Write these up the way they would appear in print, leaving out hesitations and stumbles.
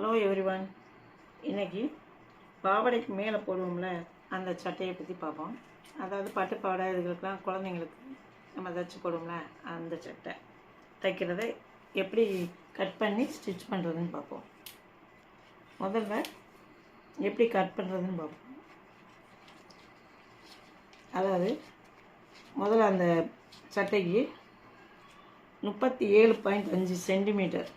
Hello everyone. இன்றைக்கி பாவாடைக்கு மேலே போடுவோம்ல அந்த சட்டையை பற்றி பார்ப்போம். அதாவது பட்டு பாவாடை இதுகளுக்கெலாம் குழந்தைங்களுக்கு நம்ம தைச்சி போடுவோம்ல அந்த சட்டை தைக்கிறத எப்படி கட் பண்ணி ஸ்டிச் பண்ணுறதுன்னு பார்ப்போம். முதல்ல எப்படி கட் பண்ணுறதுன்னு பார்ப்போம். அதாவது முதல்ல அந்த சட்டைக்கு 37.5 சென்டிமீட்டர்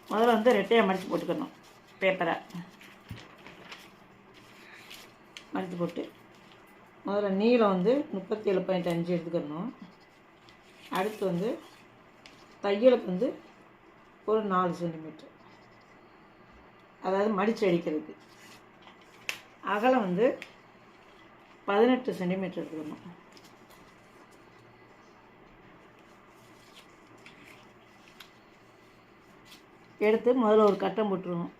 முதல்ல வந்து ரெட்டையாக மடித்து போட்டுக்கணும். பேப்பரை மடித்து போட்டு முதல்ல நீளம் வந்து 37.5 எடுத்துக்கணும். அடுத்து வந்து தையலுக்கு வந்து ஒரு 4 சென்டிமீட்டர், அதாவது மடித்து அடிக்கிறதுக்கு. அகலம் வந்து 18 சென்டிமீட்டர் எடுத்துக்கணும். எடுத்து முதல்ல ஒரு கட்டம் போட்டுருவோம்.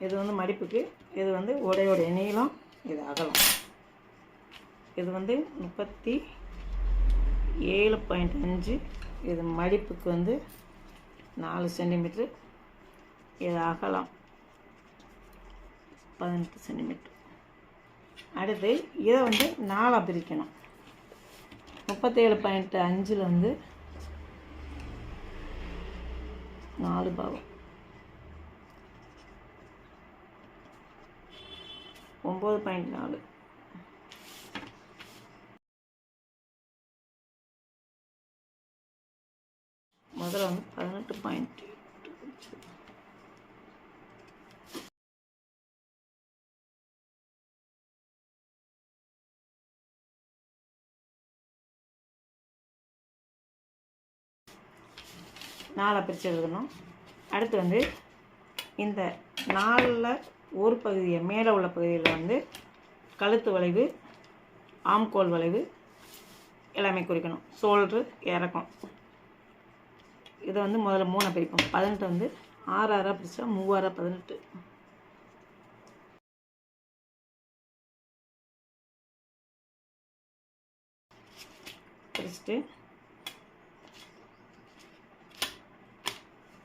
இது வந்து மடிப்புக்கு, இது வந்து உடைய நீளம், இது அகலம். இது வந்து 37.5, இது மடிப்புக்கு வந்து 4 சென்டிமீட்டர், இது அகலம் 18 சென்டிமீட்டர். அடுத்து இதை வந்து 4 பிரிக்கணும். 37.5 வந்து 4 பாகம், 9.4. முதல்ல வந்து 18.8. நாலாக பிரித்து எழுதணும். அடுத்து வந்து இந்த 4ல் ஒரு பகுதியை, மேலே உள்ள பகுதியில் வந்து கழுத்து வளைவு, ஆம்கோல் வளைவு எல்லாமே குறிக்கணும். ஷோல்ட்ரு, இறக்கம். இதை வந்து முதல்ல 3 பிரிப்போம். 18 வந்து 6 6 பிரித்தா 3 6 18. பிரிச்சுட்டு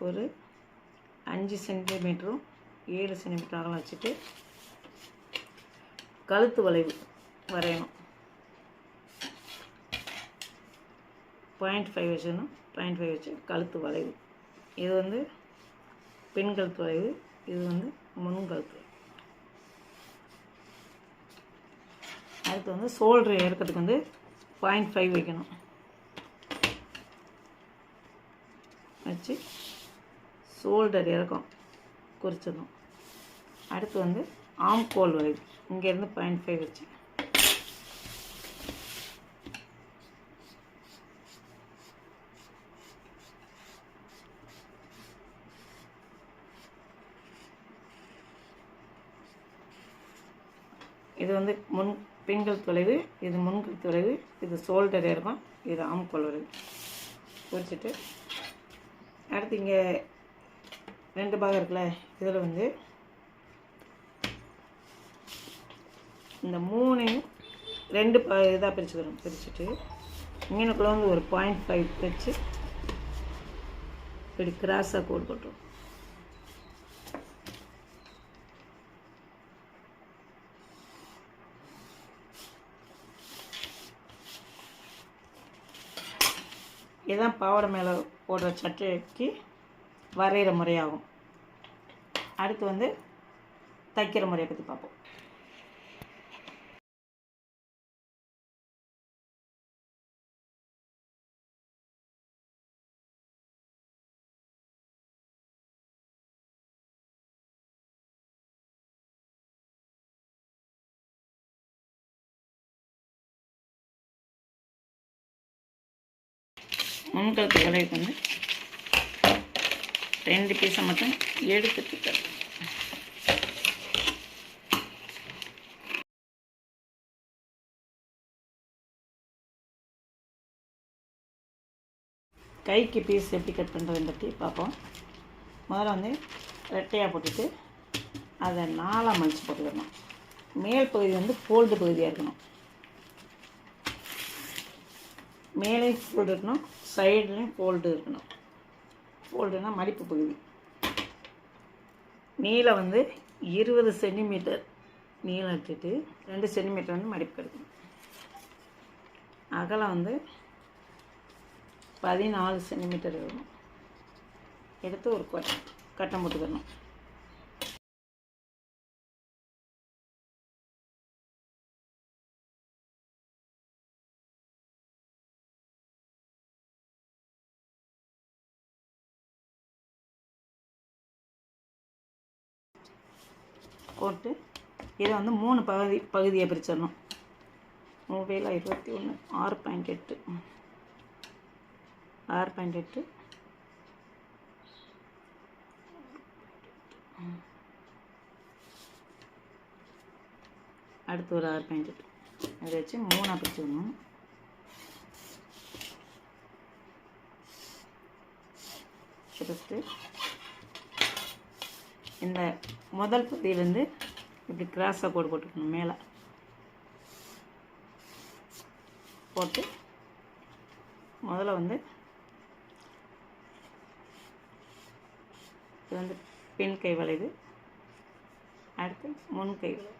ஒரு 5 சென்டிமீட்டரும் 7 சென்டிமீட்டர் அகலம் வச்சுட்டு கழுத்து வளைவு வரையணும். 0.5 வச்சுக்கணும். 0.5 வச்சு கழுத்து வளைவு. இது வந்து பின் கழுத்து வளைவு, இது வந்து முன் கழுத்து. அடுத்து வந்து ஷோல்டர் இறக்கிறதுக்கு வந்து 0.5 வைக்கணும். வச்சு ஷோல்டர் இறக்கம் குறிச்சிடணும். அடுத்து வந்து ஆம்கோல் வளைவு, இங்கேருந்து 0.5 வச்சு இது வந்து பின்கல் தொலைவு, இது முன்கல் தொலைவு, இது ஷோல்டர் இருக்கும், இது ஆம்கோல் வளைவு குறிச்சிட்டு அடுத்து இங்கே 2 பாகம் இருக்குல்ல, இதில் வந்து இந்த 3ஐயும் 2 இதாக பிரிச்சுக்கிறோம். பிரிச்சுட்டு இங்கனுக்குள்ள வந்து ஒரு 0.5 வச்சு இப்படி கிராஸாக கோடு போட்டுரும். இதுதான் பாவாடை மேலே போடுற சட்டைக்கு வரைகிற முறையாகும். அடுத்து வந்து தைக்கிற முறையை பற்றி பார்ப்போம். முன்கழுத்து வளைவுக்கு வந்து 2 பீஸை மட்டும் எடுத்துட்டு தரும். கைக்கு பீஸ் எப்படி கட் பண்ணுறதுன்னு பற்றி பார்ப்போம். முதல்ல வந்து ரெட்டையாக போட்டுட்டு அதை 4ஆக மடித்து போட்டுக்கணும். மேல் பகுதி வந்து ஃபோல்டு பகுதியாக இருக்கணும். மேலே ஃபோல்டு இருக்கணும், சைட்லேயும் ஃபோல்டு இருக்கணும். ஃபோல்டுனா மடிப்பு பகுதி. நீளம் வந்து 20 சென்டிமீட்டர் நீளம் எடுத்துட்டு 2 சென்டிமீட்டர் வந்து மடிப்பு எடுக்கணும். அகலம் வந்து 14 சென்டிமீட்டர் இருக்கணும். எடுத்து ஒரு கட்டம் போட்டுக்கணும். போட்டு இதை வந்து 3 பகுதியை பிரிச்சிடணும். 21 6.8 அடுத்து ஒரு 6.8 அதை வச்சு 3ஆக பிரிச்சுக்கணும். ஃபஸ்ட்டு இந்த முதல் பகுதியிலேருந்து இப்படி கிராஸாக கோடு போட்டுக்கணும். மேலே போட்டு முதல்ல வந்து இது வந்து பின் கை வளைவு, அடுத்து முன் கை வளைவு.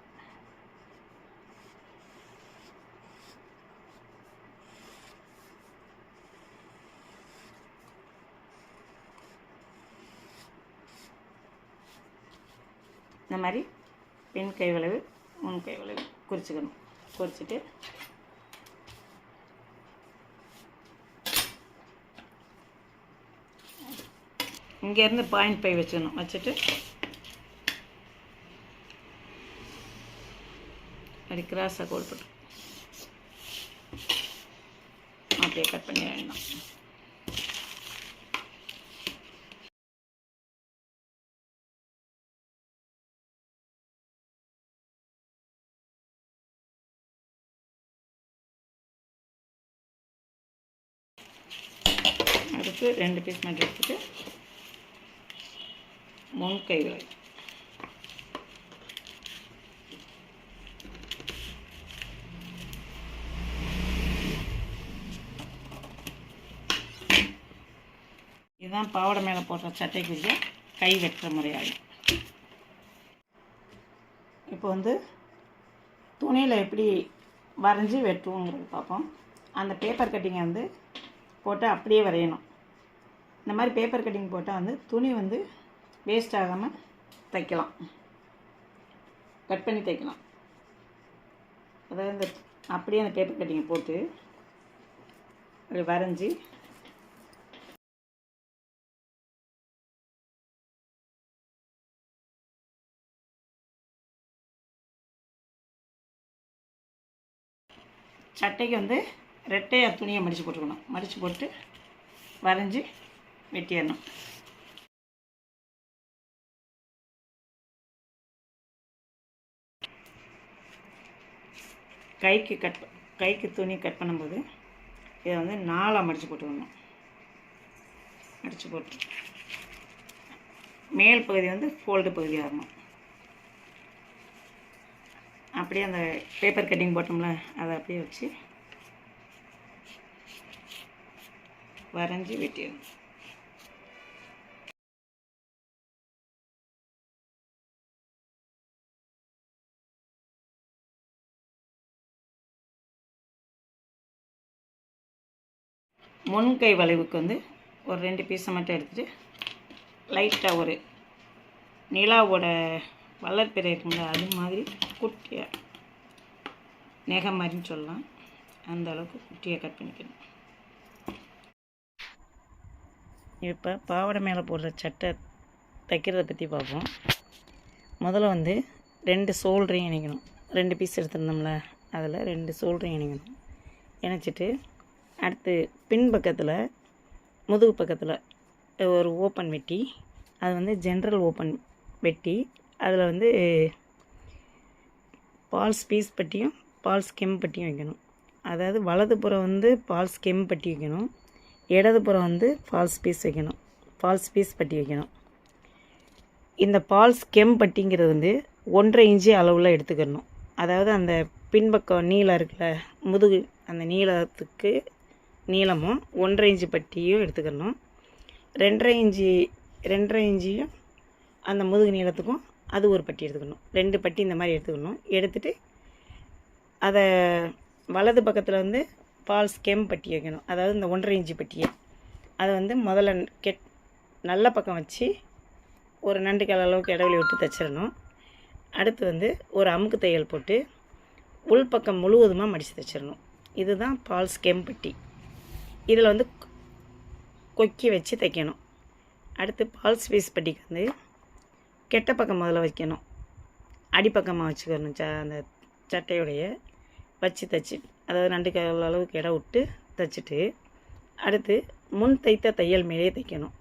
இந்த மாதிரி பின் கை வளைவு முன் கை வளைவு குறிச்சிக்கணும். குறிச்சிட்டு இங்கேருந்து 0.5 வச்சுக்கணும். வச்சுட்டு அப்படி கிராஸாக கோடு போட்டு அப்படியே கட் பண்ணி வேணும். அடுத்து 2 பீஸ் மட்டும் எடுத்துட்டு முன் கை வளைவு. இதுதான் பாவாடை மேலே போடுற சட்டைக்குரிய கை வெட்டுற முறையாகும். இப்போ வந்து துணியில் எப்படி வரைஞ்சி வெட்டுவோங்கிறது பார்ப்போம். அந்த பேப்பர் கட்டிங்கை வந்து போட்டு அப்படியே வரையணும். இந்த மாதிரி பேப்பர் கட்டிங் போட்டால் வந்து துணி வந்து வேஸ்ட் ஆகாமல் தைக்கலாம், கட் பண்ணி தைக்கலாம். அதாவது இந்த அப்படியே அந்த பேப்பர் கட்டிங்கை போட்டு அப்படி வரைஞ்சி சட்டைக்கு வந்து ரெட்டையாக துணியை மடித்து போட்டுக்கணும். மடித்து போட்டு வரைஞ்சி வெட்டிடணும். கைக்கு துணி கட் பண்ணும்போது இதை வந்து 4ஆக மடித்து போட்டுக்கணும். மடித்து போட்டு மேல் பகுதி வந்து ஃபோல்டு பகுதியாக இருக்கணும். அப்படியே அந்த பேப்பர் கட்டிங் போட்டோம்ல அதை அப்படியே வச்சு வரைஞ்சி வெட்டிடணும். முன் கை வளைவுக்கு வந்து ஒரு 2 பீஸை மட்டும் எடுத்துகிட்டு லைட்டாக ஒரு நிலாவோட வளர்ப்பிறை இருக்குங்களா அது மாதிரி குட்டியாக நெகை மாதிரின்னு சொல்லலாம், அந்த அளவுக்கு குட்டியாக கட் பண்ணிக்கணும். இப்போ பாவாடை மேலே போடுற சட்டை தைக்கிறத பற்றி பார்ப்போம். முதல்ல வந்து 2 ஷோல்டரையும் இணைக்கணும். 2 பீஸ் எடுத்துருந்தோம்ல அதில் 2 ஷோல்டரையும் இணைக்கணும். இணைச்சிட்டு அடுத்து பின் பக்கத்தில் முதுகு பக்கத்தில் ஒரு ஓப்பன் வெட்டி, அது வந்து ஜென்ரல் ஓப்பன் வெட்டி அதில் வந்து பால்ஸ் பீஸ் பட்டியும் பால்ஸ் கெம் பட்டியும் வைக்கணும். அதாவது வலதுபுறம் வந்து பால்ஸ் கெம் பட்டி வைக்கணும், இடதுபுறம் வந்து ஃபால்ஸ் பீஸ் வைக்கணும், ஃபால்ஸ் பீஸ் பட்டி வைக்கணும். இந்த ஃபால்ஸ் கெம் பட்டிங்கிறது வந்து 1.5 இன்ச்சு அளவில் எடுத்துக்கணும். அதாவது அந்த பின்பக்கம் நீளம் இருக்குல்ல, முதுகு அந்த நீளத்துக்கு நீளமும் 1.5 இன்ச்சு பட்டியும் எடுத்துக்கணும். 2.5 இன்ச்சியும் அந்த முதுகு நீளத்துக்கும் அது ஒரு பட்டி எடுத்துக்கணும். 2 பட்டி இந்த மாதிரி எடுத்துக்கணும். எடுத்துகிட்டு அதை வலது பக்கத்தில் வந்து ஃபால்ஸ் கெம் பட்டி வைக்கணும். அதாவது இந்த 1.5 இன்ச்சு பட்டியை அதை வந்து முதல்ல நல்ல பக்கம் வச்சு ஒரு நண்டு கால் அளவுக்கு இடைவெளி விட்டு தைச்சிடணும். அடுத்து வந்து ஒரு அமுக்கு தையல் போட்டு உள்பக்கம் முழுவதுமாக மடித்து தைச்சிடணும். இதுதான் ஃபால்ஸ் கெம் பட்டி. இதில் வந்து கொக்கி வச்சு தைக்கணும். அடுத்து ஃபால்ஸ் பீஸ் பட்டிக்கு வந்து கெட்ட பக்கம் முதல்ல வைக்கணும், அடிப்பக்கமாக வச்சுக்கணும். அந்த சட்டையுடைய வச்சு தைச்சி, அதாவது 2 கால் அளவுக்கு இடம் விட்டு தைச்சிட்டு அடுத்து முன் தைத்த தையல் மேலேயே தைக்கணும்.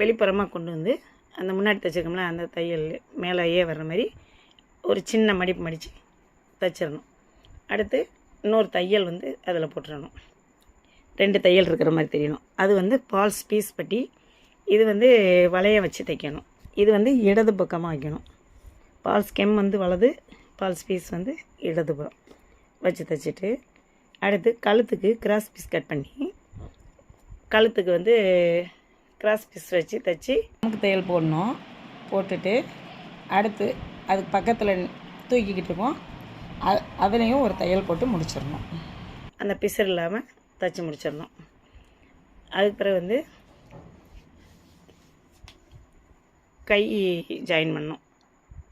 வெளிப்புறமாக கொண்டு வந்து அந்த முன்னாடி தைச்சிருக்கோம்ல அந்த தையல் மேலேயே வர்ற மாதிரி ஒரு சின்ன மடிப்பு மடித்து தைச்சிடணும். அடுத்து இன்னொரு தையல் வந்து அதில் போட்டுடணும். 2 தையல் இருக்கிற மாதிரி தெரியணும். அது வந்து ஃபால்ஸ் பீஸ் பட்டி. இது வந்து வளைய வச்சு தைக்கணும். இது வந்து இடது பக்கமாக வைக்கணும். ஃபால்ஸ் கெம் வந்து வலது, ஃபால்ஸ் பீஸ் வந்து இடதுபுறம் வச்சு தைச்சிட்டு அடுத்து கழுத்துக்கு கிராஸ் பீஸ் கட் பண்ணி கழுத்துக்கு வந்து கிராஸ் பீஸ் வச்சு தைச்சி நமக்கு தையல் போடணும். போட்டுட்டு அடுத்து அதுக்கு பக்கத்தில் தூக்கிக்கிட்டு இருக்கோம், அதுலேயும் ஒரு தையல் போட்டு முடிச்சிடணும். அந்த பிசர் இல்லாமல் தைச்சி முடிச்சிடணும். அதுக்கு பிறகு வந்து கை ஜாயின் பண்ணணும்.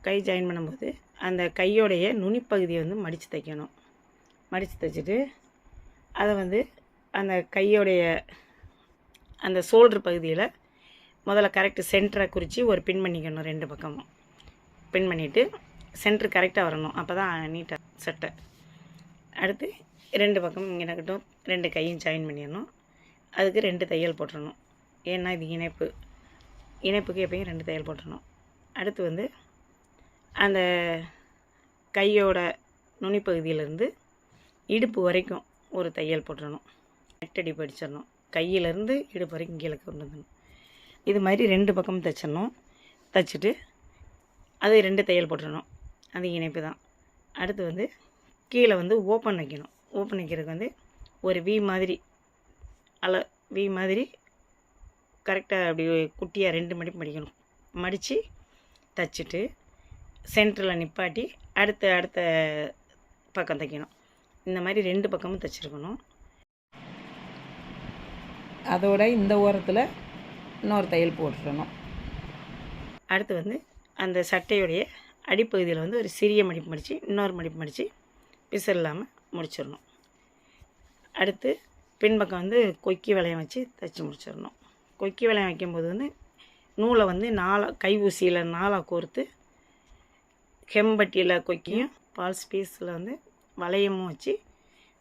கை ஜாயின் பண்ணும்போது அந்த கையோடைய நுனிப்பகுதியை வந்து மடித்து தைக்கணும். மடித்து தைச்சிட்டு அதை வந்து அந்த கையோடைய அந்த ஷோல்டர் பகுதியில் முதல்ல கரெக்டு சென்டரை குறித்து ஒரு பின் பண்ணிக்கணும். 2 பக்கமும் பின் பண்ணிவிட்டு சென்ட்ரு கரெக்டாக வரணும். அப்போ தான் நீட்டாக சட்டை. அடுத்து 2 பக்கமும் இங்கே இருக்கட்டும் 2 கையும் ஜாயின் பண்ணிடணும். அதுக்கு 2 தையல் போட்டுடணும். ஏன்னா இது இணைப்புக்கு எப்பயும் 2 தையல் போட்டுடணும். அடுத்து வந்து அந்த கையோட நுனிப்பகுதியிலேருந்து இடுப்பு வரைக்கும் ஒரு தையல் போட்டுடணும். 8 அடி படிச்சிடணும். கையிலேருந்து இடுப்பு வரைக்கும் கீழே கொண்டு வந்துடணும். இது மாதிரி 2 பக்கமும் தைச்சிடணும். தைச்சிட்டு அது 2 தையல் போட்டுடணும். அது இணைப்பு தான். அடுத்து வந்து கீழே வந்து ஓப்பன் வைக்கணும். ஓப்பன் வைக்கிறதுக்கு வந்து ஒரு வி மாதிரி கரெக்டாக அப்படி குட்டியாக 2 மடிப்பு மடிக்கணும். மடித்து தைச்சிட்டு சென்டரில் நிப்பாட்டி அடுத்த பக்கம் தைக்கணும். இந்த மாதிரி 2 பக்கமும் தைச்சிருக்கணும். அதோட இந்த ஓரத்தில் இன்னொரு தையல் போட்டுடணும். அடுத்து வந்து அந்த சட்டையுடைய அடிப்பகுதியில் வந்து ஒரு சிறிய மடிப்பு மடித்து இன்னொரு மடிப்பு மடித்து பிசல் இல்லாமல் முடிச்சிடணும். அடுத்து பின்பக்கம் வந்து கொக்கி வளையம் வச்சு தைச்சி முடிச்சிடணும். கொக்கி வளையம் வைக்கும்போது வந்து நூலை வந்து கை ஊசியில் 4 கோர்த்து கெம்பட்டியில் கொக்கியும் ஃபால்ஸ் பீஸில் வந்து வளையமும் வச்சு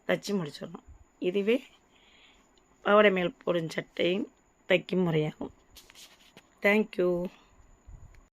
தைச்சி முடிச்சிடணும். இதுவே பாவாடை மேல் போடும் சட்டையும் தைக்கும் முறையாகும். தேங்க்யூ.